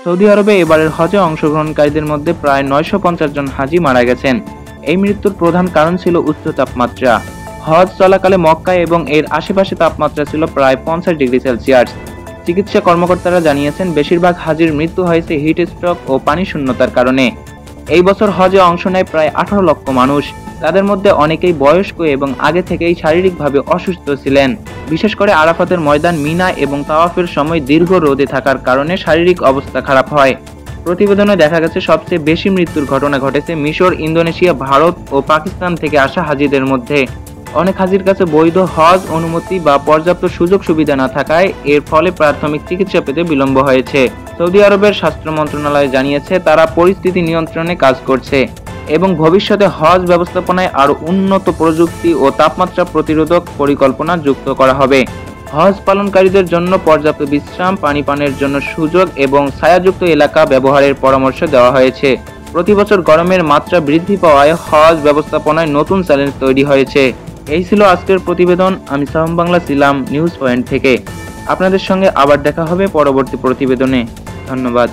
Saudi আরবে এবারের হজে অংশগ্রহণকারীদের মধ্যে প্রায় 950 জন হাজি মারা গেছেন। এই মৃত্যুর প্রধান কারণ ছিল উচ্চ তাপমাত্রা। হজ চলাকালে মক্কায় এবং এর আশেপাশে তাপমাত্রা ছিল প্রায় 50 ডিগ্রি সেলসিয়াস। চিকিৎসা কর্মকর্তারা জানিয়েছেন, বেশিরভাগ হাজির মৃত্যু হয়েছে হিট স্ট্রোক ও পানি শূন্যতার কারণে। এই বছর হজে অংশ নেয় প্রায় 18 লক্ষ মানুষ। তাদের মধ্যে অনেকেই বয়স্ক এবং আগে থেকেই শারীরিকভাবে অসুস্থ ছিলেন। বিশেষ করে আরাফাতের ময়দান, মিনা এবং তাওয়াফের সময় দীর্ঘ রোদে থাকার কারণে শারীরিক অবস্থা খারাপ হয়। প্রতিবেদনে দেখা গেছে, সবচেয়ে বেশি মৃত্যুর ঘটনা ঘটেছে মিশর, ইন্দোনেশিয়া, ভারত ও পাকিস্তান থেকে আসা হাজিদের মধ্যে। অনেক হাজির কাছে বৈধ হজ অনুমতি বা পর্যাপ্ত সুযোগ সুবিধা না থাকায় এর ফলে প্রাথমিক চিকিৎসা পেতে বিলম্ব হয়েছে। সৌদি আরবের স্বাস্থ্য মন্ত্রণালয় জানিয়েছে, তারা পরিস্থিতি নিয়ন্ত্রণে কাজ করছে এবং ভবিষ্যতে হজ ব্যবস্থাপনায় আরও উন্নত প্রযুক্তি ও তাপমাত্রা প্রতিরোধক পরিকল্পনা যুক্ত করা হবে। হজ পালনকারীদের জন্য পর্যাপ্ত বিশ্রাম, পানি পানের জন্য সুযোগ এবং ছায়াযুক্ত এলাকা ব্যবহারের পরামর্শ দেওয়া হয়েছে। প্রতি বছর গরমের মাত্রা বৃদ্ধি পাওয়ায় হজ ব্যবস্থাপনায় নতুন চ্যালেঞ্জ তৈরি হয়েছে। এই ছিল আজকের প্রতিবেদন। আমি সাহম বাংলা ছিলাম নিউজ পয়েন্ট থেকে। আপনাদের সঙ্গে আবার দেখা হবে পরবর্তী প্রতিবেদনে। ধন্যবাদ।